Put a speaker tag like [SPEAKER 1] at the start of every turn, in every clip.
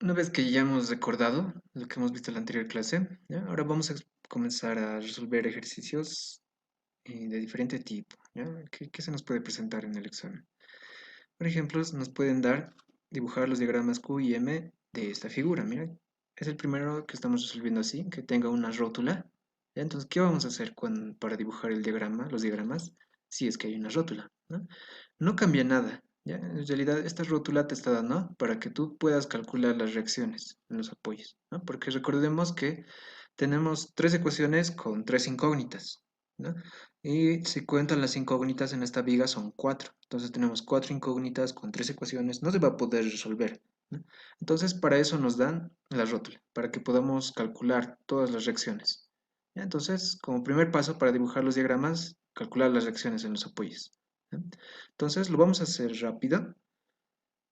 [SPEAKER 1] Una vez que ya hemos recordado lo que hemos visto en la anterior clase, ¿ya? Ahora vamos a comenzar a resolver ejercicios de diferente tipo, ¿ya? ¿Qué se nos puede presentar en el examen? Por ejemplo, nos pueden dar dibujar los diagramas Q y M de esta figura. Mira, es el primero que estamos resolviendo así, que tenga una rótula. ¿Ya? Entonces, ¿qué vamos a hacer para dibujar el diagrama, los diagramas, si es que hay una rótula? ¿No? No cambia nada, ¿ya? En realidad, esta rótula te está dando para que tú puedas calcular las reacciones en los apoyos, ¿no? Porque recordemos que tenemos tres ecuaciones con tres incógnitas, ¿no? Y si cuentan las incógnitas en esta viga son cuatro. Entonces tenemos cuatro incógnitas con tres ecuaciones. No se va a poder resolver, ¿no? Entonces para eso nos dan la rótula, para que podamos calcular todas las reacciones. ¿Ya? Entonces, como primer paso para dibujar los diagramas, calcular las reacciones en los apoyos. ¿Ya? Entonces lo vamos a hacer rápido.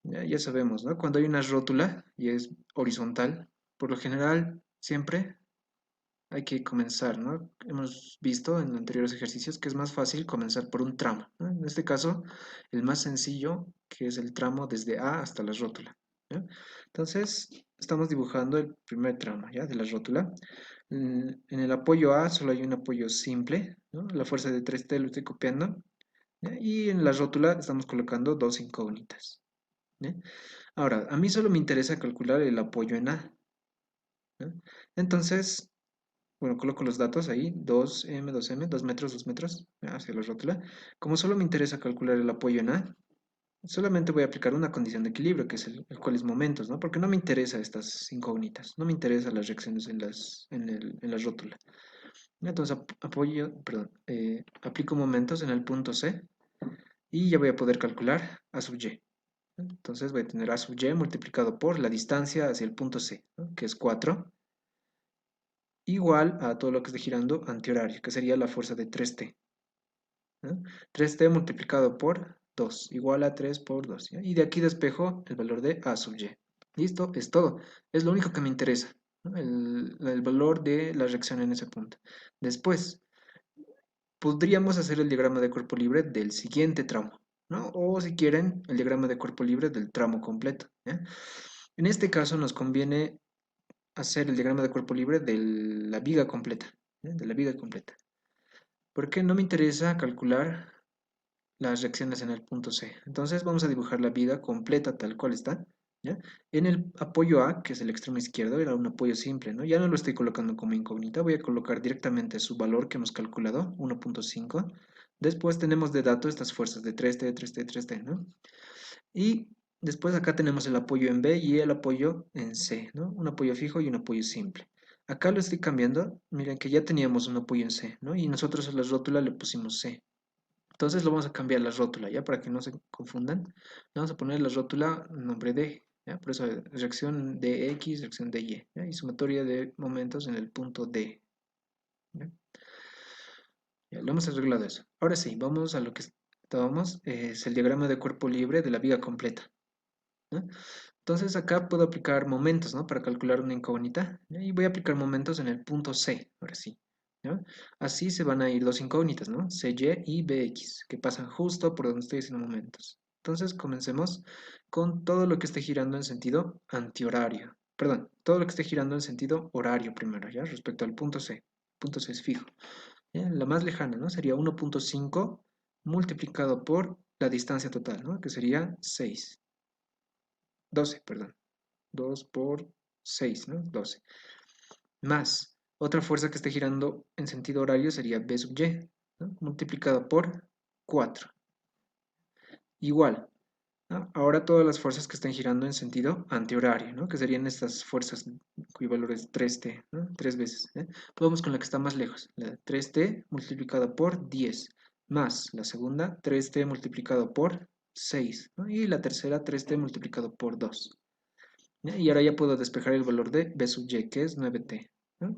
[SPEAKER 1] Ya sabemos, ¿no? Cuando hay una rótula y es horizontal, por lo general siempre hay que comenzar, ¿no? Hemos visto en anteriores ejercicios que es más fácil comenzar por un tramo, ¿no? En este caso, el más sencillo, que es el tramo desde A hasta la rótula, ¿ya? Entonces, estamos dibujando el primer tramo, ¿ya? De la rótula. En el apoyo A solo hay un apoyo simple, ¿no? La fuerza de 3T lo estoy copiando, ¿ya? Y en la rótula estamos colocando dos incógnitas, ¿ya? Ahora, a mí solo me interesa calcular el apoyo en A, ¿ya? Entonces, bueno, coloco los datos ahí, 2M, 2M, 2 metros, 2 metros, hacia la rótula. Como solo me interesa calcular el apoyo en A, solamente voy a aplicar una condición de equilibrio, que es el cual es momentos, ¿no? Porque no me interesa estas incógnitas, no me interesan las reacciones en la rótula. Entonces aplico momentos en el punto C y ya voy a poder calcular A sub Y. Entonces voy a tener A sub Y multiplicado por la distancia hacia el punto C, ¿no? Que es 4 igual a todo lo que esté girando antihorario, que sería la fuerza de 3T, ¿no? 3T multiplicado por 2, igual a 3 por 2, ¿ya? Y de aquí despejo el valor de A sub Y. Listo, es todo. Es lo único que me interesa, ¿no? El valor de la reacción en ese punto. Después, podríamos hacer el diagrama de cuerpo libre del siguiente tramo, ¿no? O si quieren, el diagrama de cuerpo libre del tramo completo, ¿ya? En este caso nos conviene hacer el diagrama de cuerpo libre de la viga completa, ¿ya? De la viga completa. Porque no me interesa calcular las reacciones en el punto C. Entonces vamos a dibujar la viga completa tal cual está, ¿ya? En el apoyo A, que es el extremo izquierdo, era un apoyo simple, ¿no? Ya no lo estoy colocando como incógnita, voy a colocar directamente su valor que hemos calculado, 1.5. Después tenemos de dato estas fuerzas de 3T, 3T, 3T, ¿no? Y después acá tenemos el apoyo en B y el apoyo en C, ¿no? Un apoyo fijo y un apoyo simple. Acá lo estoy cambiando, miren que ya teníamos un apoyo en C, ¿no? Y nosotros a la rótula le pusimos C. Entonces lo vamos a cambiar la rótula, ¿ya? Para que no se confundan. Le vamos a poner la rótula nombre de, ¿ya? Por eso reacción de X, reacción de Y, ¿ya? Y sumatoria de momentos en el punto D, ¿ya? Ya, lo hemos arreglado eso. Ahora sí, vamos a lo que estábamos, es el diagrama de cuerpo libre de la viga completa, ¿no? Entonces acá puedo aplicar momentos, ¿no? Para calcular una incógnita, ¿ya? Y voy a aplicar momentos en el punto C, ahora sí, ¿ya? Así se van a ir dos incógnitas, ¿no? CY y BX, que pasan justo por donde estoy haciendo momentos. Entonces comencemos con todo lo que esté girando en sentido antihorario. Perdón, todo lo que esté girando en sentido horario primero, ¿ya? Respecto al punto C. El punto C es fijo, ¿ya? La más lejana, ¿no? Sería 1.5 multiplicado por la distancia total, ¿no? Que sería 6. 12, perdón. 2 por 6, ¿no? 12. Más otra fuerza que esté girando en sentido horario sería B sub Y, ¿no? Multiplicado por 4. Igual, ¿no? Ahora todas las fuerzas que estén girando en sentido antihorario, ¿no? Que serían estas fuerzas cuyo valor es 3T, ¿no? 3 veces, ¿eh? Vamos con la que está más lejos, la 3T multiplicado por 10, más la segunda 3T multiplicado por 6, ¿no? Y la tercera 3T multiplicado por 2. ¿Ya? Y ahora ya puedo despejar el valor de B sub Y, que es 9T, ¿no?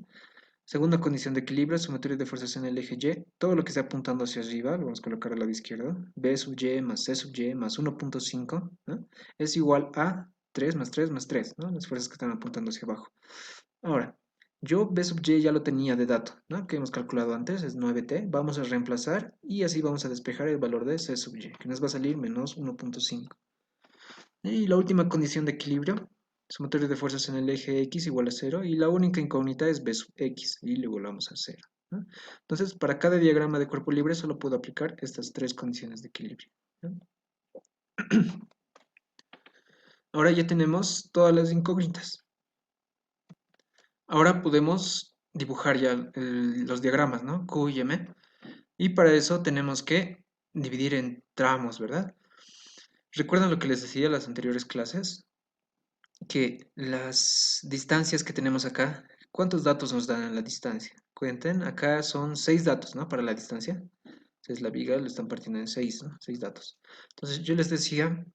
[SPEAKER 1] Segunda condición de equilibrio, sumatoria de fuerzas en el eje Y. Todo lo que esté apuntando hacia arriba, lo vamos a colocar al lado izquierdo. B sub Y más C sub Y más 1.5, ¿no? Es igual a 3 más 3 más 3, ¿no? Las fuerzas que están apuntando hacia abajo. Ahora, yo B sub Y ya lo tenía de dato, ¿no? Que hemos calculado antes, es 9T. Vamos a reemplazar y así vamos a despejar el valor de C sub Y, que nos va a salir menos 1.5. Y la última condición de equilibrio Sumatorio de fuerzas en el eje X igual a 0 y la única incógnita es B sub X y le volvamos a 0. ¿No? Entonces, para cada diagrama de cuerpo libre solo puedo aplicar estas tres condiciones de equilibrio. ¿No? Ahora ya tenemos todas las incógnitas. Ahora podemos dibujar ya los diagramas, ¿no? Q y M. Y para eso tenemos que dividir en tramos, ¿verdad? ¿Recuerdan lo que les decía en las anteriores clases? Que las distancias que tenemos acá, ¿cuántos datos nos dan en la distancia? Cuenten, acá son 6 datos, ¿no? Para la distancia. Es la viga, lo están partiendo en 6, ¿no? 6 datos. Entonces yo les decía,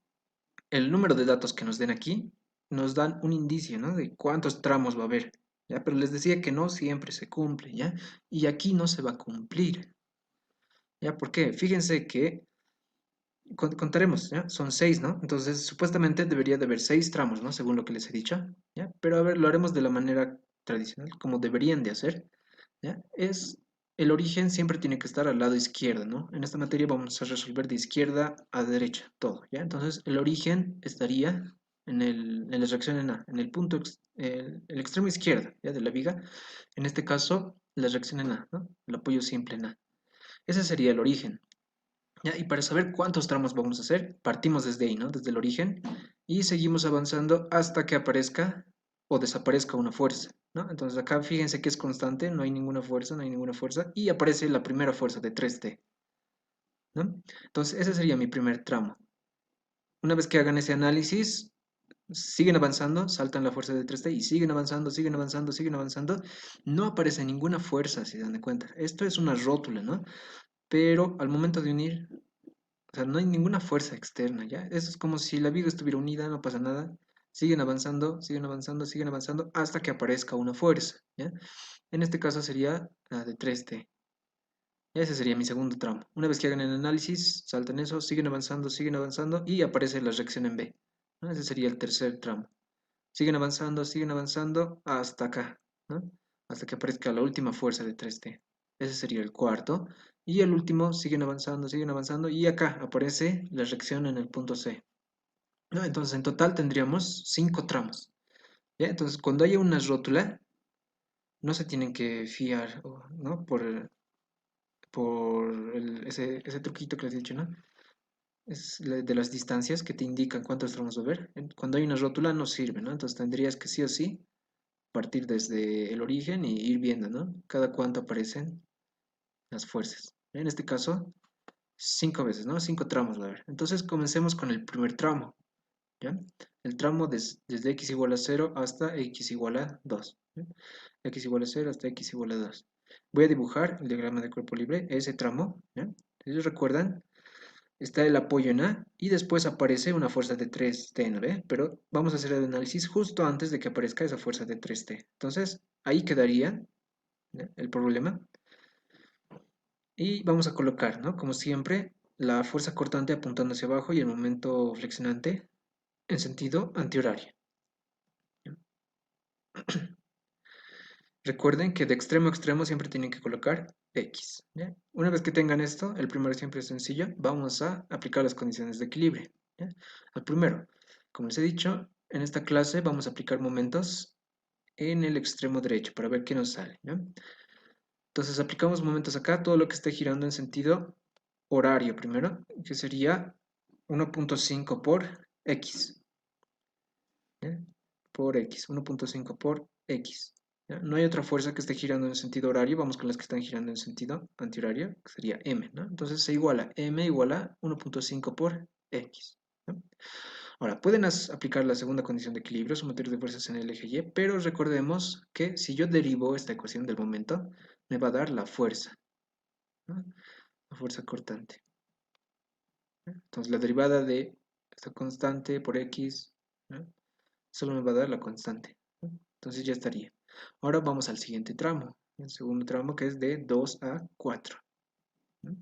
[SPEAKER 1] el número de datos que nos den aquí nos dan un indicio, ¿no? De cuántos tramos va a haber, ¿ya? Pero les decía que no siempre se cumple, ¿ya? Y aquí no se va a cumplir, ¿ya? ¿Por qué? Fíjense que contaremos, ¿ya? Son 6, ¿no? Entonces, supuestamente debería de haber 6 tramos, ¿no? Según lo que les he dicho, ¿ya? Pero a ver, lo haremos de la manera tradicional, como deberían de hacer, ¿ya? El origen siempre tiene que estar al lado izquierdo, ¿no? En esta materia vamos a resolver de izquierda a derecha, todo, ¿ya? Entonces, el origen estaría en la reacción en A, en el punto, el extremo izquierdo, ¿ya? De la viga. En este caso, la reacción en A, ¿no? El apoyo simple en A. Ese sería el origen. ¿Ya? Y para saber cuántos tramos vamos a hacer, partimos desde ahí, ¿no? Desde el origen y seguimos avanzando hasta que aparezca o desaparezca una fuerza, ¿no? Entonces acá fíjense que es constante, no hay ninguna fuerza, no hay ninguna fuerza y aparece la primera fuerza de 3T, ¿no? Entonces ese sería mi primer tramo. Una vez que hagan ese análisis, siguen avanzando, saltan la fuerza de 3T y siguen avanzando, siguen avanzando, siguen avanzando. No aparece ninguna fuerza, si se dan de cuenta. Esto es una rótula, ¿no? Pero al momento de unir, o sea, no hay ninguna fuerza externa, ¿ya? Eso es como si la viga estuviera unida, no pasa nada. Siguen avanzando, siguen avanzando, siguen avanzando hasta que aparezca una fuerza, ¿ya? En este caso sería la de 3T. Ese sería mi segundo tramo. Una vez que hagan el análisis, saltan eso, siguen avanzando y aparece la reacción en B, ¿no? Ese sería el tercer tramo. Siguen avanzando hasta acá, ¿no? Hasta que aparezca la última fuerza de 3T. Ese sería el cuarto. Y el último, siguen avanzando y acá aparece la reacción en el punto C, ¿no? Entonces en total tendríamos 5 tramos, ¿ya? Entonces cuando haya una rótula, no se tienen que fiar, ¿no? Ese truquito que les he dicho, ¿no? Es de las distancias que te indican cuántos tramos va a haber. Cuando hay una rótula no sirve, ¿no? Entonces tendrías que sí o sí partir desde el origen y ir viendo, ¿no? Cada cuánto aparecen las fuerzas. En este caso, 5 veces, ¿no? 5 tramos va a haber. Entonces comencemos con el primer tramo, ¿ya? El tramo desde x igual a 0 hasta x igual a 2. ¿Ya? X igual a 0 hasta x igual a 2. Voy a dibujar el diagrama de cuerpo libre, ese tramo, ¿ya? Entonces recuerdan, está el apoyo en A y después aparece una fuerza de 3T, ¿no ve? Pero vamos a hacer el análisis justo antes de que aparezca esa fuerza de 3T. Entonces, ahí quedaría, ¿ya? El problema. Y vamos a colocar, ¿no? Como siempre, la fuerza cortante apuntando hacia abajo y el momento flexionante en sentido antihorario. Recuerden que de extremo a extremo siempre tienen que colocar X, ¿ya? Una vez que tengan esto, el primero siempre es sencillo, vamos a aplicar las condiciones de equilibrio, ¿ya? Al primero, como les he dicho, en esta clase vamos a aplicar momentos en el extremo derecho para ver qué nos sale, ¿ya? Entonces aplicamos momentos acá, todo lo que esté girando en sentido horario primero, que sería 1.5 por X, ¿ya? Por X, 1.5 por X. ¿Ya? No hay otra fuerza que esté girando en sentido horario, vamos con las que están girando en sentido antihorario, que sería M, ¿no? Entonces se iguala, M igual a 1.5 por X. ¿No? Ahora, pueden aplicar la segunda condición de equilibrio, sumatorio de fuerzas en el eje Y, pero recordemos que si yo derivo esta ecuación del momento, me va a dar la fuerza, ¿no? La fuerza cortante. Entonces la derivada de esta constante por X, ¿no? Solo me va a dar la constante, ¿no? Entonces ya estaría. Ahora vamos al siguiente tramo, el segundo tramo que es de 2 a 4, ¿no?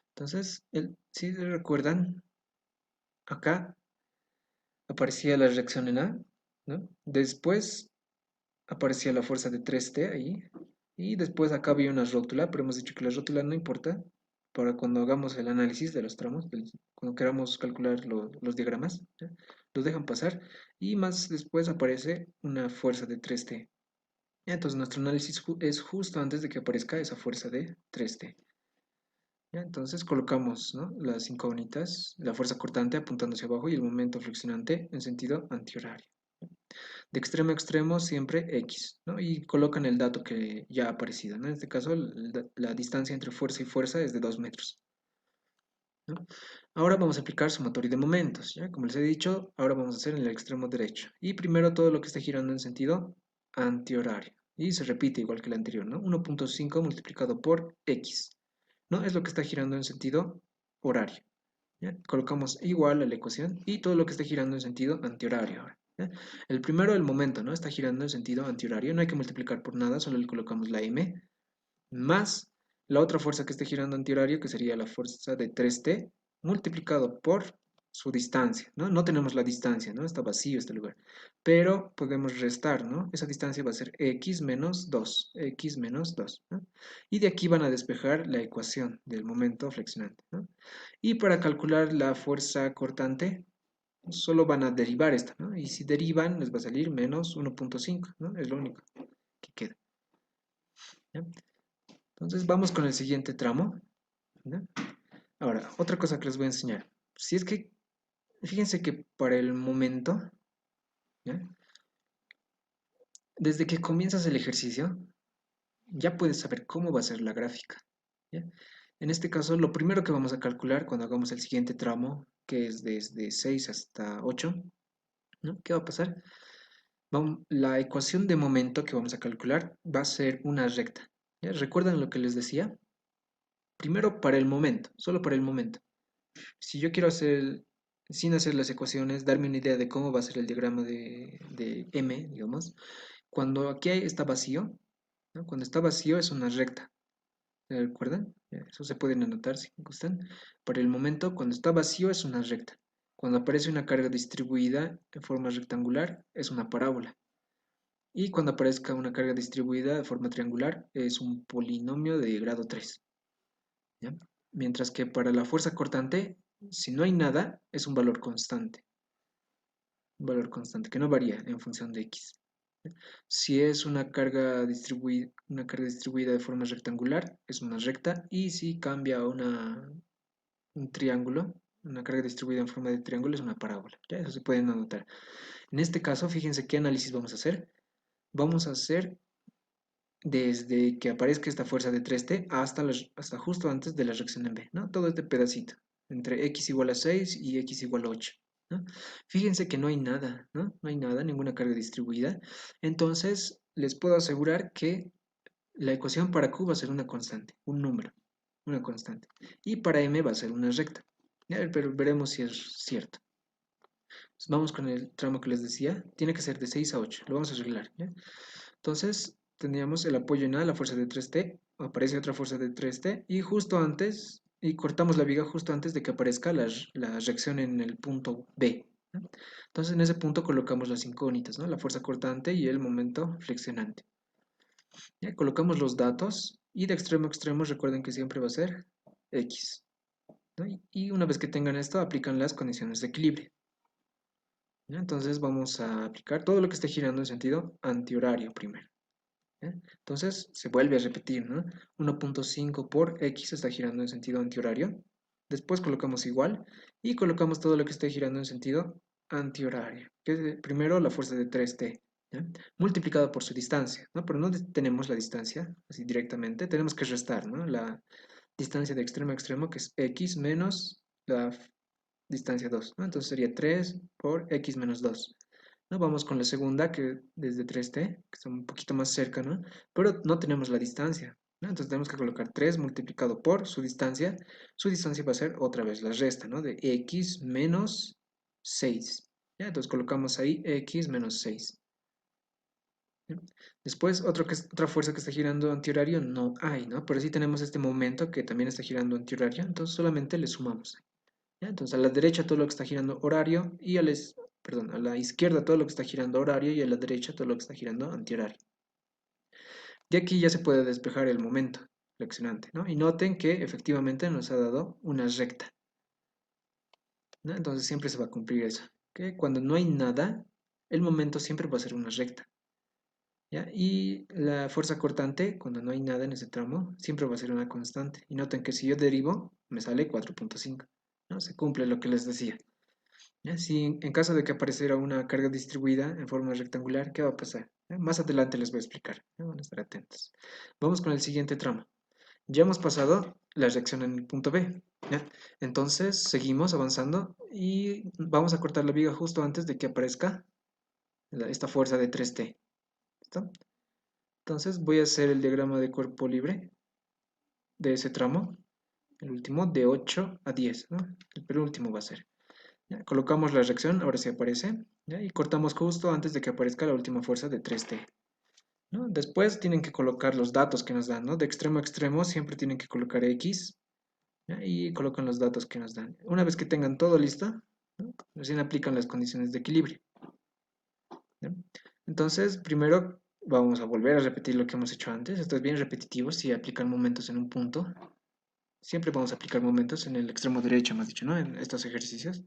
[SPEAKER 1] Entonces, si recuerdan, acá aparecía la reacción en A, ¿no? Después aparecía la fuerza de 3T ahí, y después acá había una rótula, pero hemos dicho que la rótula no importa para cuando hagamos el análisis de los tramos, cuando queramos calcular los diagramas, ¿ya? Los dejan pasar. y más después aparece una fuerza de 3T. Entonces nuestro análisis es justo antes de que aparezca esa fuerza de 3T. ¿Ya? Entonces colocamos, ¿no?, las incógnitas, la fuerza cortante apuntando hacia abajo y el momento flexionante en sentido antihorario. De extremo a extremo siempre X, ¿no? Y colocan el dato que ya ha aparecido, ¿no? En este caso la distancia entre fuerza y fuerza es de 2 metros, ¿no? Ahora vamos a aplicar sumatoria de momentos, ¿ya? Como les he dicho, ahora vamos a hacer en el extremo derecho. Y primero todo lo que esté girando en sentido antihorario. Y se repite igual que el anterior, ¿no? 1.5 multiplicado por X, ¿no? Es lo que está girando en sentido horario. ¿Ya? Colocamos igual a la ecuación y todo lo que esté girando en sentido antihorario ahora, ¿ya? El primero, el momento, ¿no? Está girando en sentido antihorario, no hay que multiplicar por nada, solo le colocamos la m, más la otra fuerza que esté girando antihorario, que sería la fuerza de 3T, multiplicado por su distancia, ¿no? No tenemos la distancia, ¿no? Está vacío este lugar, pero podemos restar, ¿no? Esa distancia va a ser x menos 2, x menos 2, ¿no? Y de aquí van a despejar la ecuación del momento flexionante, ¿no? Y para calcular la fuerza cortante, solo van a derivar esta, ¿no? Y si derivan, les va a salir menos 1.5, ¿no? Es lo único que queda, ¿ya? Entonces vamos con el siguiente tramo, ¿ya? Ahora, otra cosa que les voy a enseñar. Si es que, fíjense que para el momento, ¿ya?, desde que comienzas el ejercicio, ya puedes saber cómo va a ser la gráfica, ¿ya? En este caso, lo primero que vamos a calcular cuando hagamos el siguiente tramo, que es desde 6 hasta 8, ¿no? ¿Qué va a pasar? La ecuación de momento que vamos a calcular va a ser una recta, ¿ya? ¿Recuerdan lo que les decía? Primero para el momento, solo para el momento. Si yo quiero hacer, sin hacer las ecuaciones, darme una idea de cómo va a ser el diagrama de M, digamos, cuando aquí está vacío, ¿no? Cuando está vacío es una recta, ¿se recuerdan? Eso se pueden anotar si gustan. Para el momento, cuando está vacío es una recta. Cuando aparece una carga distribuida en forma rectangular es una parábola. Y cuando aparezca una carga distribuida de forma triangular es un polinomio de grado 3, ¿ya? Mientras que para la fuerza cortante, si no hay nada, es un valor constante que no varía en función de x. Si es una carga distribuida de forma rectangular, es una recta, y si cambia a un triángulo, una carga distribuida en forma de triángulo, es una parábola. ¿Ya? Eso se pueden anotar. En este caso, fíjense qué análisis vamos a hacer. Vamos a hacer desde que aparezca esta fuerza de 3T hasta justo antes de la reacción en B, ¿no? Todo este pedacito, entre x igual a 6 y x igual a 8, ¿no? Fíjense que no hay nada, ¿no? No hay nada, ninguna carga distribuida. Entonces, les puedo asegurar que la ecuación para Q va a ser una constante, un número, una constante. Y para M va a ser una recta. ¿Ya? Pero veremos si es cierto. Entonces, vamos con el tramo que les decía. Tiene que ser de 6 a 8. Lo vamos a arreglar, ¿ya? Entonces, tendríamos el apoyo en A, la fuerza de 3T, aparece otra fuerza de 3T, y justo antes, y cortamos la viga justo antes de que aparezca la reacción en el punto B, ¿no? Entonces, en ese punto colocamos las incógnitas, ¿no? La fuerza cortante y el momento flexionante. ¿Ya? Colocamos los datos, y de extremo a extremo recuerden que siempre va a ser X, ¿no? Y una vez que tengan esto, aplican las condiciones de equilibrio, ¿ya? Entonces, vamos a aplicar todo lo que esté girando en sentido antihorario primero, ¿ya? Entonces se vuelve a repetir, ¿no? 1.5 por x está girando en sentido antihorario. Después colocamos igual y colocamos todo lo que esté girando en sentido antihorario. Que es primero la fuerza de 3T, ¿ya? Multiplicado por su distancia, ¿no? Pero no tenemos la distancia así directamente, tenemos que restar, ¿no? La distancia de extremo a extremo, que es x menos la distancia 2, ¿no? Entonces sería 3 por x menos 2. ¿No? Vamos con la segunda, que desde 3T, que está un poquito más cerca, ¿no? Pero no tenemos la distancia, ¿no? Entonces tenemos que colocar 3 multiplicado por su distancia. Su distancia va a ser otra vez la resta, ¿no? De x menos 6. ¿Ya? Entonces colocamos ahí x menos 6. ¿Ya? Después, otra fuerza que está girando antihorario no hay, ¿no? Pero sí tenemos este momento que también está girando antihorario, entonces solamente le sumamos. ¿Ya? Entonces a la derecha todo lo que está girando horario y perdón, a la izquierda todo lo que está girando horario y a la derecha todo lo que está girando antihorario. De aquí ya se puede despejar el momento flexionante, ¿no? Y noten que efectivamente nos ha dado una recta, ¿no? Entonces siempre se va a cumplir eso, que cuando no hay nada, el momento siempre va a ser una recta. ¿Ya? Y la fuerza cortante, cuando no hay nada en ese tramo, siempre va a ser una constante. Y noten que si yo derivo, me sale 4,5. ¿No? Se cumple lo que les decía. ¿Ya? Si en caso de que apareciera una carga distribuida en forma rectangular, ¿qué va a pasar? ¿Ya? Más adelante les voy a explicar. ¿Ya? Van a estar atentos. Vamos con el siguiente tramo. Ya hemos pasado la reacción en el punto B. ¿Ya? Entonces seguimos avanzando y vamos a cortar la viga justo antes de que aparezca esta fuerza de 3T. ¿Listo? Entonces voy a hacer el diagrama de cuerpo libre de ese tramo, el último, de 8 a 10, ¿no? El penúltimo va a ser. ¿Ya? Colocamos la reacción, ahora sí aparece, ¿ya? Y cortamos justo antes de que aparezca la última fuerza de 3T. ¿No? Después tienen que colocar los datos que nos dan, ¿no? De extremo a extremo siempre tienen que colocar X, ¿ya? Y colocan los datos que nos dan. Una vez que tengan todo listo, ¿no? Recién aplican las condiciones de equilibrio. ¿Ya? Entonces, primero vamos a volver a repetir lo que hemos hecho antes. Esto es bien repetitivo. Si aplican momentos en un punto, siempre vamos a aplicar momentos en el extremo derecho, hemos dicho, ¿no? En estos ejercicios.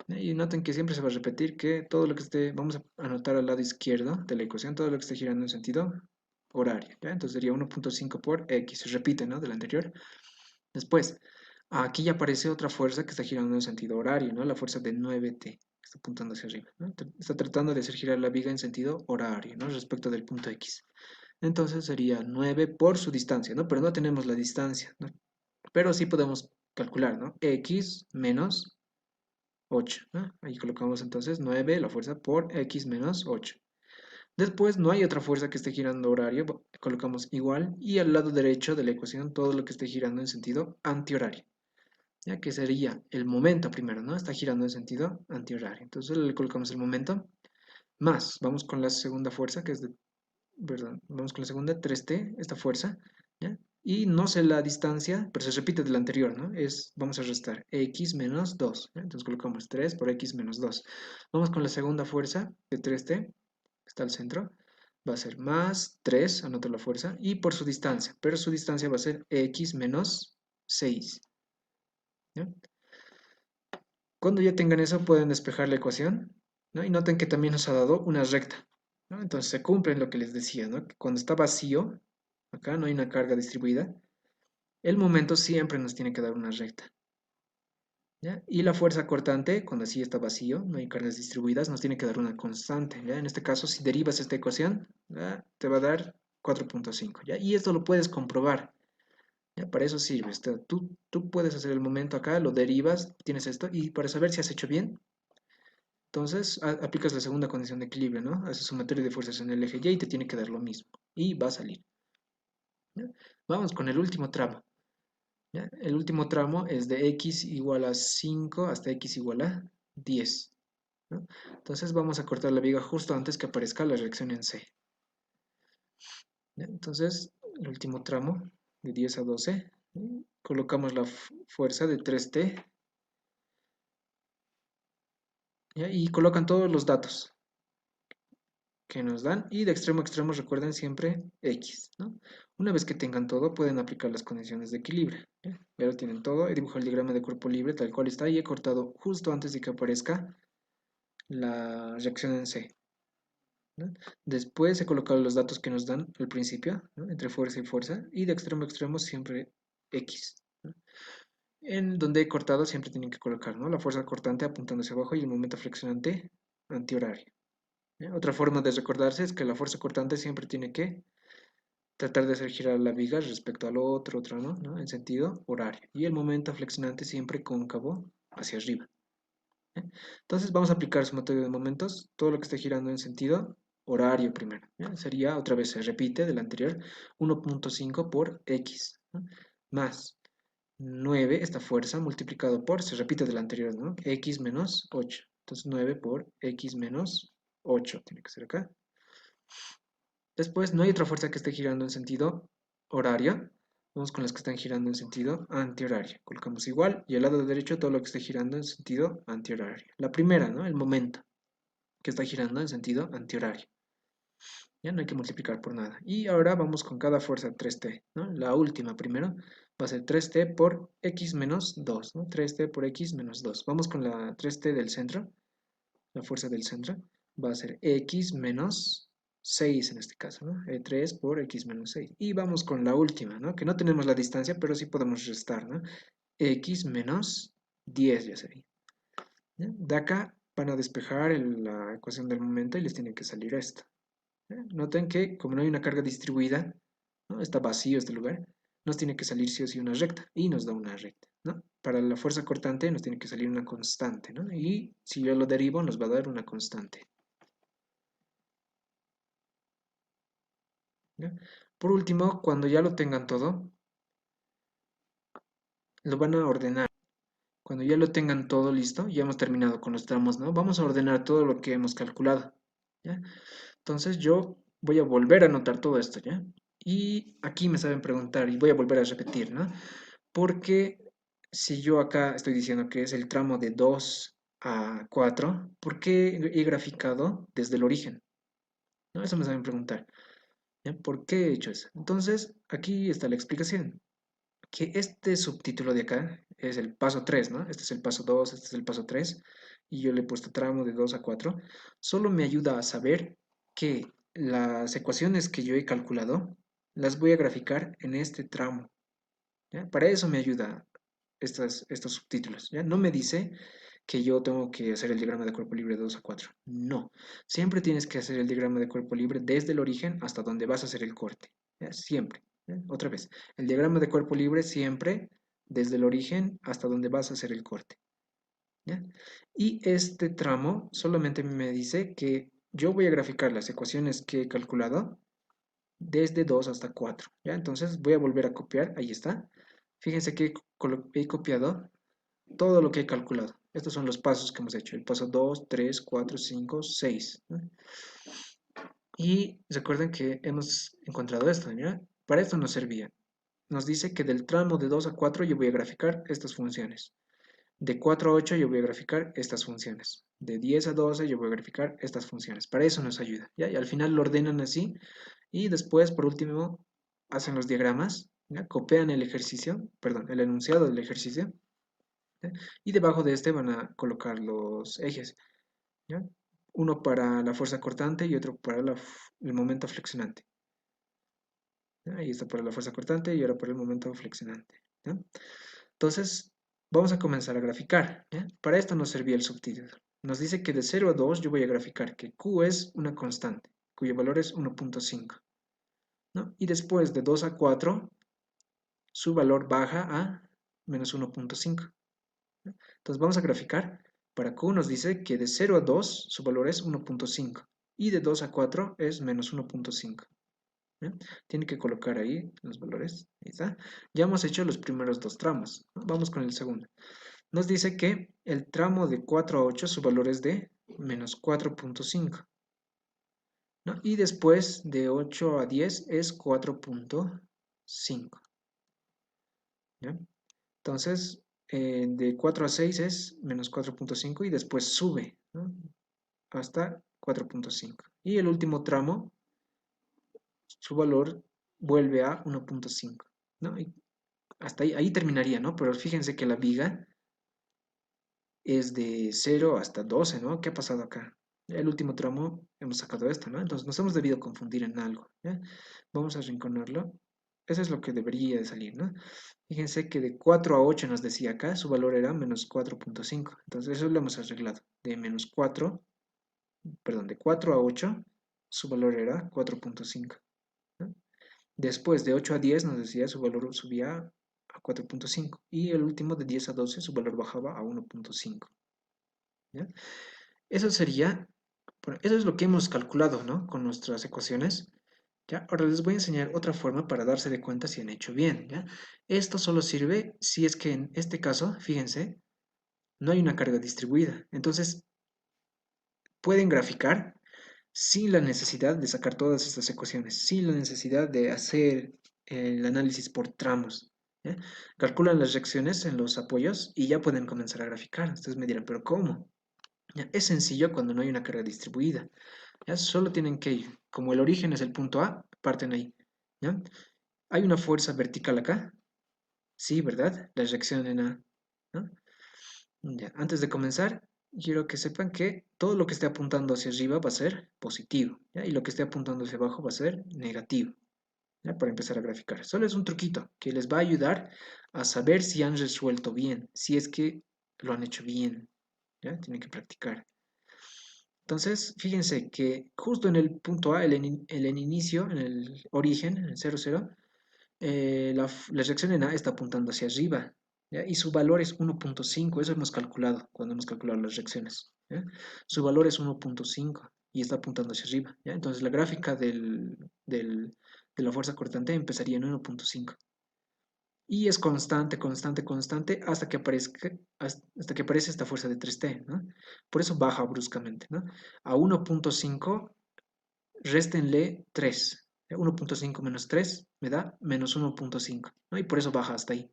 [SPEAKER 1] Y noten que siempre se va a repetir que todo lo que esté, vamos a anotar al lado izquierdo de la ecuación, todo lo que esté girando en sentido horario, ¿ya? Entonces sería 1,5 por X, se repite, ¿no? Del anterior. Después, aquí ya aparece otra fuerza que está girando en sentido horario, ¿no? La fuerza de 9T, que está apuntando hacia arriba, ¿no? Está tratando de hacer girar la viga en sentido horario, ¿no? Respecto del punto X. Entonces sería 9 por su distancia, ¿no? Pero no tenemos la distancia, ¿no? Pero sí podemos calcular, ¿no? X menos 8, ¿no? Ahí colocamos entonces 9, la fuerza por X menos 8. Después no hay otra fuerza que esté girando horario, colocamos igual, y al lado derecho de la ecuación todo lo que esté girando en sentido antihorario, ya que sería el momento primero, ¿no? Está girando en sentido antihorario. Entonces le colocamos el momento, más, vamos con la segunda fuerza, que es de, perdón, vamos con la segunda, 3T, esta fuerza, ¿ya? Y no sé la distancia, pero se repite de la anterior, ¿no? Vamos a restar x menos 2, ¿ya? Entonces colocamos 3 por x menos 2. Vamos con la segunda fuerza de 3T, que está al centro, va a ser más 3, anoto la fuerza, y por su distancia, pero su distancia va a ser x menos 6, ¿ya? Cuando ya tengan eso, pueden despejar la ecuación, ¿no? Y noten que también nos ha dado una recta, ¿no? Entonces se cumple lo que les decía, ¿no? Que cuando está vacío, acá no hay una carga distribuida, el momento siempre nos tiene que dar una recta, ¿ya? Y la fuerza cortante, cuando así está vacío, no hay cargas distribuidas, nos tiene que dar una constante, ¿ya? En este caso, si derivas esta ecuación, ¿ya? Te va a dar 4,5, ¿ya? Y esto lo puedes comprobar, ¿ya? Para eso sirve. Tú puedes hacer el momento acá, lo derivas, tienes esto, y para saber si has hecho bien, entonces aplicas la segunda condición de equilibrio, ¿no? Haces sumatorio de fuerzas en el eje Y y te tiene que dar lo mismo. Y va a salir, ¿ya? Vamos con el último tramo, ¿ya? El último tramo es de x igual a 5 hasta x igual a 10, ¿no? Entonces vamos a cortar la viga justo antes que aparezca la reacción en C, ¿ya? Entonces, el último tramo, de 10 a 12, colocamos la fuerza de 3T, ¿ya? Y colocan todos los datos que nos dan y de extremo a extremo recuerden siempre X, ¿no? Una vez que tengan todo pueden aplicar las condiciones de equilibrio, ¿ya? Ya lo tienen todo, he dibujado el diagrama de cuerpo libre tal cual está y he cortado justo antes de que aparezca la reacción en C, ¿no? Después he colocado los datos que nos dan al principio, ¿no? Entre fuerza y fuerza y de extremo a extremo siempre X, ¿no? En donde he cortado siempre tienen que colocar, ¿no? La fuerza cortante apuntando hacia abajo y el momento flexionante antihorario. ¿Ya? Otra forma de recordarse es que la fuerza cortante siempre tiene que tratar de hacer girar la viga respecto al otro, ¿no? ¿No? En sentido horario. Y el momento flexionante siempre cóncavo hacia arriba. ¿Ya? Entonces vamos a aplicar sumatorio de momentos, todo lo que esté girando en sentido horario primero. ¿Ya? Sería, otra vez se repite del anterior, 1,5 por X, ¿no? Más 9, esta fuerza, multiplicado por, se repite del anterior, ¿no? X menos 8. Entonces 9 por X menos 8, tiene que ser acá. Después, no hay otra fuerza que esté girando en sentido horario. Vamos con las que están girando en sentido antihorario. Colocamos igual y al lado derecho todo lo que esté girando en sentido antihorario. La primera, ¿no? El momento que está girando en sentido antihorario. Ya no hay que multiplicar por nada. Y ahora vamos con cada fuerza 3T, ¿no? La última primero va a ser 3T por X menos 2, ¿no? 3T por X menos 2. Vamos con la 3T del centro, la fuerza del centro. va a ser x menos 6 en este caso, ¿no? 3 por x menos 6. Y vamos con la última, ¿no? Que no tenemos la distancia, pero sí podemos restar, ¿no? X menos 10 ya sería. ¿Ya? De acá van a despejar la ecuación del momento y les tiene que salir esto. ¿Ya? Noten que como no hay una carga distribuida, ¿no? Está vacío este lugar, nos tiene que salir sí o sí una recta y nos da una recta, ¿no? Para la fuerza cortante nos tiene que salir una constante, ¿no? Y si yo lo derivo nos va a dar una constante. ¿Ya? Por último, cuando ya lo tengan todo, lo van a ordenar. Cuando ya lo tengan todo listo, ya hemos terminado con los tramos, ¿no? Vamos a ordenar todo lo que hemos calculado, ¿ya? Entonces yo voy a volver a anotar todo esto, ¿ya? Y aquí me saben preguntar, y voy a volver a repetir, ¿no? Porque si yo acá estoy diciendo que es el tramo de 2 a 4, ¿por qué he graficado desde el origen? ¿No? Eso me saben preguntar, ¿ya? ¿Por qué he hecho eso? Entonces, aquí está la explicación. Que este subtítulo de acá es el paso 3, ¿no? Este es el paso 2, este es el paso 3, y yo le he puesto tramo de 2 a 4, solo me ayuda a saber que las ecuaciones que yo he calculado las voy a graficar en este tramo, ¿ya? Para eso me ayuda estos subtítulos, ¿ya? No me dice que yo tengo que hacer el diagrama de cuerpo libre de 2 a 4, no, siempre tienes que hacer el diagrama de cuerpo libre desde el origen hasta donde vas a hacer el corte, ¿ya? Siempre, ¿ya? Otra vez, el diagrama de cuerpo libre siempre desde el origen hasta donde vas a hacer el corte, ¿ya? Y este tramo solamente me dice que yo voy a graficar las ecuaciones que he calculado desde 2 hasta 4, ¿ya? Entonces voy a volver a copiar, ahí está. Fíjense que he copiado todo lo que he calculado. Estos son los pasos que hemos hecho. El paso 2, 3, 4, 5, 6. ¿No? Y recuerden que hemos encontrado esto, ¿ya? Para esto nos servía. Nos dice que del tramo de 2 a 4 yo voy a graficar estas funciones. De 4 a 8 yo voy a graficar estas funciones. De 10 a 12 yo voy a graficar estas funciones. Para eso nos ayuda, ¿ya? Y al final lo ordenan así. Y después, por último, hacen los diagramas, ¿ya? Copian el ejercicio, perdón, el enunciado del ejercicio, ¿ya? Y debajo de este van a colocar los ejes, ¿ya? Uno para la fuerza cortante y otro para el momento flexionante, ¿ya? Ahí está para la fuerza cortante y ahora para el momento flexionante, ¿ya? Entonces, vamos a comenzar a graficar, ¿ya? Para esto nos servía el subtítulo. Nos dice que de 0 a 2 yo voy a graficar que Q es una constante, cuyo valor es 1.5, ¿no? Y después de 2 a 4 su valor baja a menos 1.5. Entonces vamos a graficar. Para Q nos dice que de 0 a 2 su valor es 1.5 y de 2 a 4 es menos 1.5. Tiene que colocar ahí los valores. Ahí está. Ya hemos hecho los primeros dos tramos, ¿no? Vamos con el segundo. Nos dice que el tramo de 4 a 8 su valor es de menos 4.5, ¿no? Y después de 8 a 10 es 4.5. ¿Ya? Entonces, de 4 a 6 es menos 4.5 y después sube, ¿no? Hasta 4.5. Y el último tramo, su valor vuelve a 1.5, ¿no? Y hasta ahí terminaría, ¿no? Pero fíjense que la viga es de 0 hasta 12, ¿no? ¿Qué ha pasado acá? El último tramo hemos sacado esto, ¿no? Entonces nos hemos debido confundir en algo, ¿ya? Vamos a arrinconarlo. Eso es lo que debería de salir, ¿no? Fíjense que de 4 a 8 nos decía acá, su valor era menos 4.5. Entonces eso lo hemos arreglado. De menos 4, perdón, de 4 a 8, su valor era 4.5, ¿no? Después de 8 a 10 nos decía su valor subía a 4.5. Y el último de 10 a 12 su valor bajaba a 1.5. ¿Ya? Eso sería, bueno, eso es lo que hemos calculado, ¿no? Con nuestras ecuaciones. ¿Ya? Ahora les voy a enseñar otra forma para darse de cuenta si han hecho bien, ¿ya? Esto solo sirve si es que en este caso, fíjense, no hay una carga distribuida. Entonces, pueden graficar sin la necesidad de sacar todas estas ecuaciones, sin la necesidad de hacer el análisis por tramos, ¿ya? Calculan las reacciones en los apoyos y ya pueden comenzar a graficar. Ustedes me dirán, ¿pero cómo? ¿Ya? Es sencillo cuando no hay una carga distribuida. ¿Ya? Solo tienen que ir, como el origen es el punto A, parten ahí. ¿Ya? ¿Hay una fuerza vertical acá? Sí, ¿verdad? La reacción en A, ¿no? Ya. Antes de comenzar, quiero que sepan que todo lo que esté apuntando hacia arriba va a ser positivo, ¿ya? Y lo que esté apuntando hacia abajo va a ser negativo, ¿ya? Para empezar a graficar. Solo es un truquito que les va a ayudar a saber si han resuelto bien, si es que lo han hecho bien, ¿ya? Tienen que practicar. Entonces, fíjense que justo en el punto A, el inicio, en el origen, en el 0, 0, la reacción en A está apuntando hacia arriba, ¿ya? Y su valor es 1.5, eso hemos calculado cuando hemos calculado las reacciones, ¿ya? Su valor es 1.5 y está apuntando hacia arriba, ¿ya? Entonces la gráfica de la fuerza cortante empezaría en 1.5 y es constante, constante, constante hasta que aparece esta fuerza de 3T, ¿no? Por eso baja bruscamente, ¿no? A 1.5 réstenle 3. 1.5 menos 3 me da menos 1.5, ¿no? Y por eso baja hasta ahí.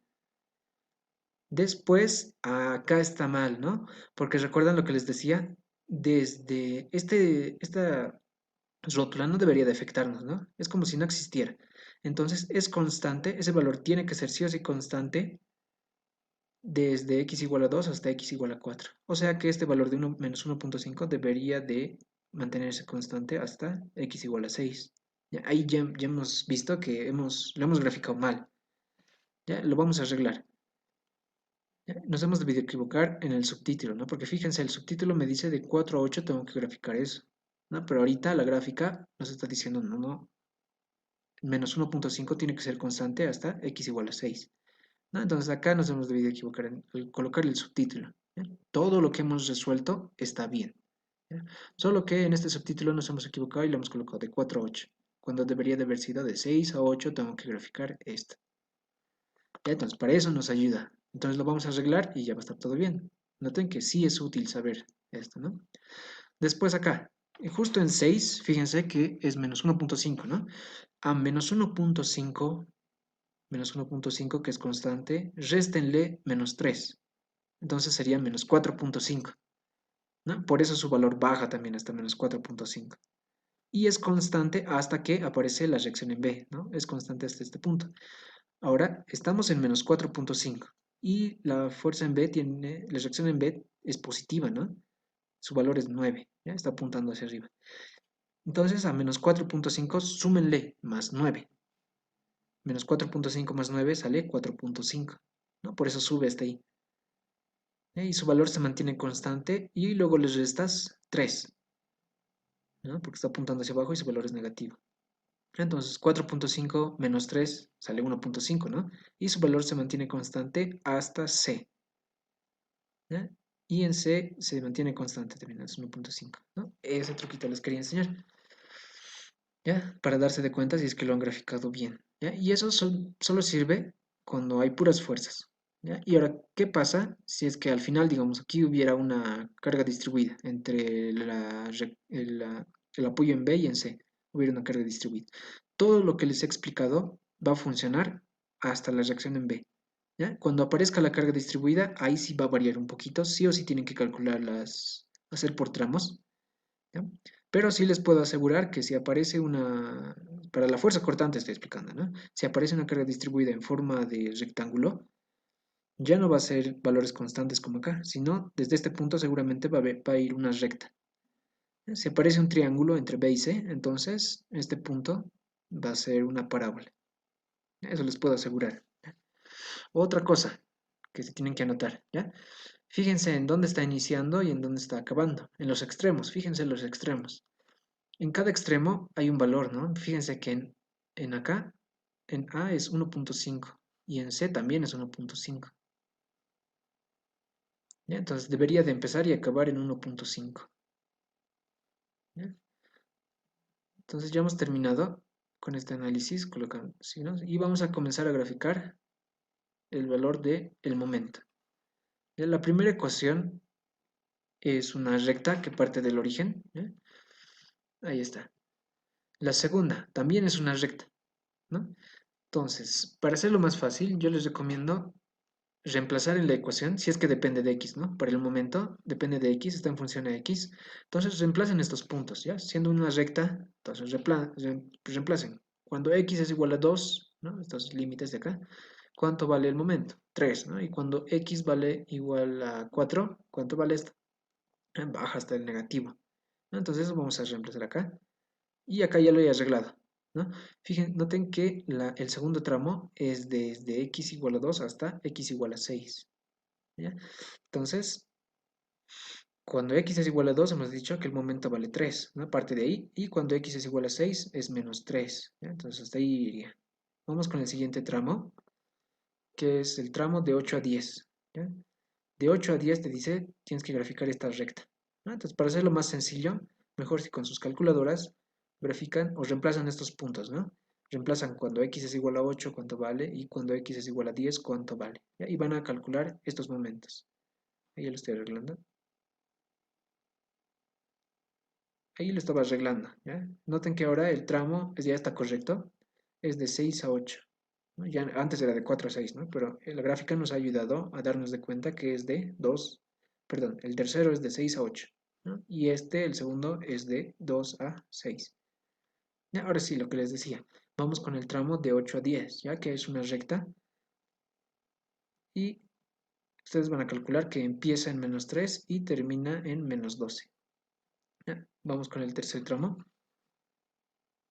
[SPEAKER 1] Después, acá está mal, ¿no? Porque recuerdan lo que les decía, desde esta rótula no debería de afectarnos, ¿no? Es como si no existiera. Entonces, es constante, ese valor tiene que ser sí o sí constante desde x igual a 2 hasta x igual a 4. O sea que este valor de 1 menos 1.5 debería de mantenerse constante hasta x igual a 6. ¿Ya? Ahí ya hemos visto que lo hemos graficado mal. ¿Ya? Lo vamos a arreglar. ¿Ya? Nos hemos debido equivocar en el subtítulo, ¿no? Porque fíjense, el subtítulo me dice de 4 a 8 tengo que graficar eso, ¿no? Pero ahorita la gráfica nos está diciendo, no, no, menos 1.5 tiene que ser constante hasta x igual a 6. ¿No? Entonces acá nos hemos debido equivocar en colocar el subtítulo. ¿Ya? Todo lo que hemos resuelto está bien. ¿Ya? Solo que en este subtítulo nos hemos equivocado y lo hemos colocado de 4 a 8, cuando debería de haber sido de 6 a 8, tengo que graficar esto. ¿Ya? Entonces para eso nos ayuda. Entonces lo vamos a arreglar y ya va a estar todo bien. Noten que sí es útil saber esto, ¿no? Después acá, justo en 6, fíjense que es menos 1.5, ¿no? A menos 1.5 que es constante, réstenle menos 3. Entonces sería menos 4.5, ¿no? Por eso su valor baja también hasta menos 4.5. Y es constante hasta que aparece la reacción en B, ¿no? Es constante hasta este punto. Ahora estamos en menos 4.5 y la fuerza en B la reacción en B es positiva, ¿no? Su valor es 9, ¿ya? Está apuntando hacia arriba. Entonces a menos 4.5 súmenle más 9. Menos 4.5 más 9 sale 4.5, ¿no? Por eso sube hasta ahí. Y su valor se mantiene constante y luego le restas 3, ¿no? Porque está apuntando hacia abajo y su valor es negativo. Entonces 4.5 menos 3 sale 1.5, ¿no? Y su valor se mantiene constante hasta C, ¿ya? Y en C se mantiene constante también, es 1.5, ¿no? Ese truquito les quería enseñar, ¿ya? Para darse de cuenta si es que lo han graficado bien, ¿ya? Y eso solo sirve cuando hay puras fuerzas, ¿ya? Y ahora, ¿qué pasa si es que al final, digamos, aquí hubiera una carga distribuida entre el apoyo en B y en C? Hubiera una carga distribuida. Todo lo que les he explicado va a funcionar hasta la reacción en B, ¿ya? Cuando aparezca la carga distribuida, ahí sí va a variar un poquito, sí o sí tienen que calcularlas, hacer por tramos, ¿ya? Pero sí les puedo asegurar que si aparece para la fuerza cortante estoy explicando, ¿no? Si aparece una carga distribuida en forma de rectángulo, ya no va a ser valores constantes como acá, sino desde este punto seguramente va a ir una recta. Si aparece un triángulo entre B y C, entonces este punto va a ser una parábola. Eso les puedo asegurar. Otra cosa que se tienen que anotar, ¿ya? Fíjense en dónde está iniciando y en dónde está acabando. En los extremos, fíjense en los extremos. En cada extremo hay un valor, ¿no? Fíjense que en acá, en A es 1.5 y en C también es 1.5. ¿Ya? Entonces debería de empezar y acabar en 1.5. ¿Ya? Entonces ya hemos terminado con este análisis, colocando signos, y vamos a comenzar a graficar el valor del momento. ¿Ya? La primera ecuación es una recta que parte del origen. ¿Ya? Ahí está. La segunda también es una recta, ¿no? Entonces, para hacerlo más fácil, yo les recomiendo reemplazar en la ecuación, si es que depende de x, ¿no? Para el momento depende de x, está en función a x. Entonces reemplacen estos puntos, ¿ya? Siendo una recta, entonces reemplacen. Cuando x es igual a 2, ¿no? Estos límites de acá, ¿cuánto vale el momento? 3, ¿no? Y cuando x vale igual a 4, ¿cuánto vale esto? baja hasta el negativo, ¿no? Entonces eso vamos a reemplazar acá. Y acá ya lo he arreglado, ¿no? Fíjense, noten que el segundo tramo es desde x igual a 2 hasta x igual a 6, ¿ya? Entonces, cuando x es igual a 2 hemos dicho que el momento vale 3, ¿no? Parte de ahí. Y cuando x es igual a 6 es menos 3, ¿ya? Entonces hasta ahí iría. Vamos con el siguiente tramo, que es el tramo de 8 a 10, ¿ya? De 8 a 10 te dice, tienes que graficar esta recta, ¿no? Entonces, para hacerlo más sencillo, mejor si con sus calculadoras grafican o reemplazan estos puntos, ¿no? Reemplazan cuando x es igual a 8, cuánto vale, y cuando x es igual a 10, cuánto vale, ¿ya? Y van a calcular estos momentos. Ahí ya lo estoy arreglando. Ahí lo estaba arreglando, ¿ya? Noten que ahora el tramo ya está correcto, es de 6 a 8, ¿no? Ya antes era de 4 a 6, ¿no? Pero la gráfica nos ha ayudado a darnos de cuenta que es de 2, perdón, el tercero es de 6 a 8, ¿no? Y el segundo, es de 2 a 6. Ya, ahora sí, lo que les decía, vamos con el tramo de 8 a 10, ya que es una recta, y ustedes van a calcular que empieza en menos 3 y termina en menos 12. ¿Ya? Vamos con el tercer tramo.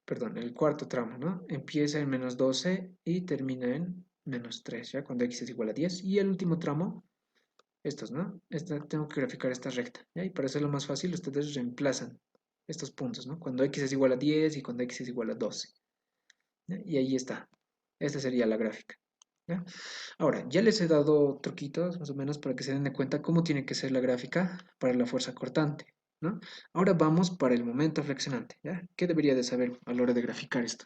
[SPEAKER 1] Perdón, el cuarto tramo, ¿no? Empieza en menos 12 y termina en menos 3, ¿ya? Cuando x es igual a 10. Y el último tramo, estos, ¿no? Tengo que graficar esta recta, ¿ya? Y para hacerlo más fácil, ustedes reemplazan estos puntos, ¿no? Cuando x es igual a 10 y cuando x es igual a 12, ¿ya? Y ahí está. Esta sería la gráfica, ¿ya? Ahora, ya les he dado truquitos, más o menos, para que se den de cuenta cómo tiene que ser la gráfica para la fuerza cortante, ¿no? Ahora vamos para el momento flexionante, ¿ya? ¿Qué debería de saber a la hora de graficar esto?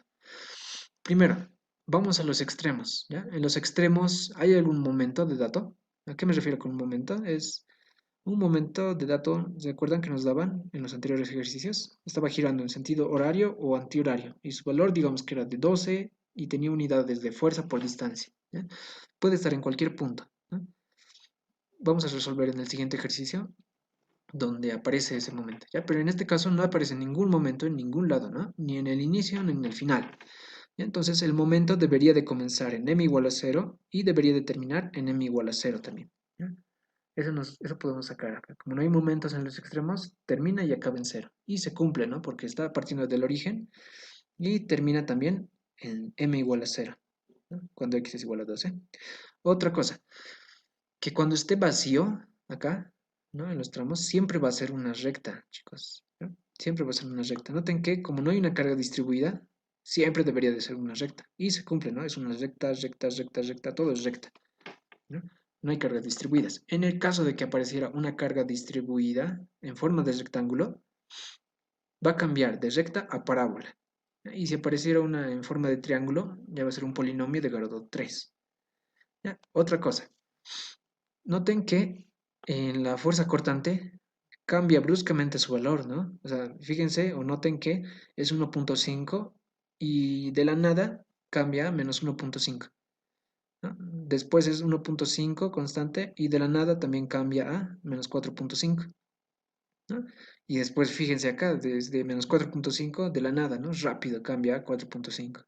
[SPEAKER 1] Primero, vamos a los extremos, ¿ya? En los extremos, ¿hay algún momento de dato? ¿A qué me refiero con un momento? Es un momento de dato, ¿se acuerdan que nos daban en los anteriores ejercicios? Estaba girando en sentido horario o antihorario, y su valor, digamos que era de 12 y tenía unidades de fuerza por distancia, ¿ya? Puede estar en cualquier punto, ¿no? Vamos a resolver en el siguiente ejercicio donde aparece ese momento, ¿ya? Pero en este caso no aparece ningún momento en ningún lado, ¿no? Ni en el inicio ni en el final. Entonces el momento debería de comenzar en m igual a 0 y debería de terminar en m igual a 0 también, ¿ya? Eso podemos sacar acá. Como no hay momentos en los extremos, termina y acaba en 0. Y se cumple, ¿no? Porque está partiendo del origen y termina también en m igual a 0, ¿no? Cuando x es igual a 12. Otra cosa, que cuando esté vacío, acá, ¿no? En los tramos, siempre va a ser una recta, chicos, ¿no? Siempre va a ser una recta. Noten que como no hay una carga distribuida, siempre debería de ser una recta. Y se cumple, ¿no? Es una recta, recta, recta, recta, todo es recta, ¿no? No hay cargas distribuidas. En el caso de que apareciera una carga distribuida en forma de rectángulo, va a cambiar de recta a parábola. Y si apareciera una en forma de triángulo, ya va a ser un polinomio de grado 3. ¿Ya? Otra cosa, noten que en la fuerza cortante cambia bruscamente su valor, ¿no? O sea, fíjense o noten que es 1.5 y de la nada cambia a menos 1.5, ¿no? Después es 1.5 constante y de la nada también cambia a menos 4.5, ¿no? Y después fíjense acá, desde menos 4.5 de la nada, ¿no? Rápido cambia a 4.5,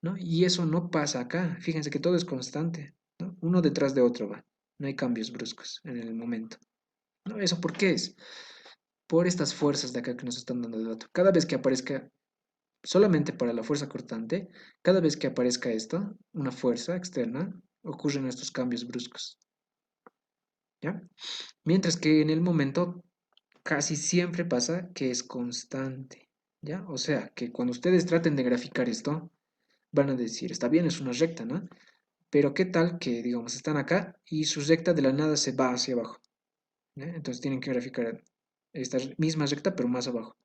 [SPEAKER 1] ¿no? Y eso no pasa acá, fíjense que todo es constante, ¿no? Uno detrás de otro va, no hay cambios bruscos en el momento, ¿no? ¿Eso por qué es? Por estas fuerzas de acá que nos están dando el dato. Cada vez que aparezca, solamente para la fuerza cortante, cada vez que aparezca esto, una fuerza externa, ocurren estos cambios bruscos, ¿ya? Mientras que en el momento casi siempre pasa que es constante, ¿ya? O sea, que cuando ustedes traten de graficar esto, van a decir, está bien, es una recta, ¿no? Pero ¿qué tal que, digamos, están acá y su recta de la nada se va hacia abajo, ¿ya? Entonces tienen que graficar esta misma recta, pero más abajo.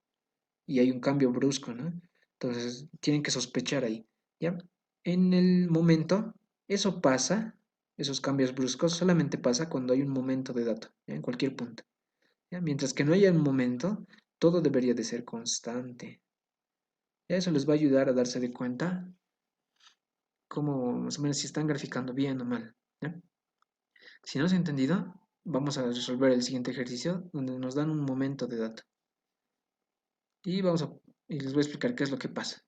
[SPEAKER 1] Y hay un cambio brusco, ¿no? Entonces tienen que sospechar ahí, ¿ya? En el momento, eso pasa, esos cambios bruscos solamente pasa cuando hay un momento de dato, ¿ya? En cualquier punto, ¿ya? Mientras que no haya un momento, todo debería de ser constante. ¿Ya? Eso les va a ayudar a darse de cuenta cómo, más o menos, si están graficando bien o mal, ¿ya? Si no se ha entendido, vamos a resolver el siguiente ejercicio donde nos dan un momento de dato. Y les voy a explicar qué es lo que pasa.